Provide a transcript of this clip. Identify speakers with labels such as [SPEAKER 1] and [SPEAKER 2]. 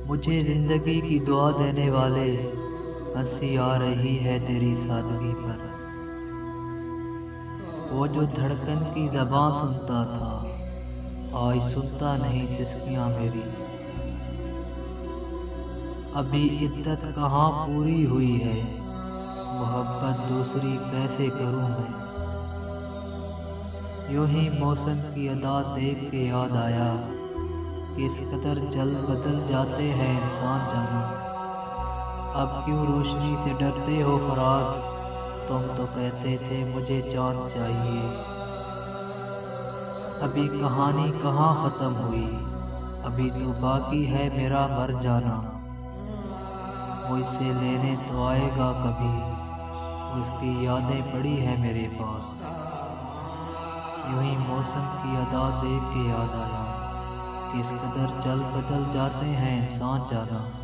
[SPEAKER 1] مجھے زندگی کی دعا دینے والے، ہنسی آ رہی ہے تیری سادگی پر۔ وہ جو دھڑکن کی زباں سنتا تھا، آج سنتا نہیں سسکیاں میری۔ ابھی عدت کہاں پوری ہوئی ہے، محبت دوسری کیسے کروں میں۔ یوں ہی موسم کی ادا دیکھ کے یاد آیا، کس قدر جلد بدل جاتے ہیں انسان جانو۔ اب کیوں روشنی سے ڈرتے ہو فراز، تم تو کہتے تھے مجھے چاند چاہیے۔ ابھی کہانی کہاں ختم ہوئی، ابھی تو باقی ہے میرا مر جانا۔ مجھ سے لینے تو آئے گا کبھی، اس کی یادیں پڑی ہیں میرے پاس۔ یوں ہی موسم کی ادا دیکھ کے یاد آیا، کس قدر جلد بدل جاتے ہیں انسان جانا۔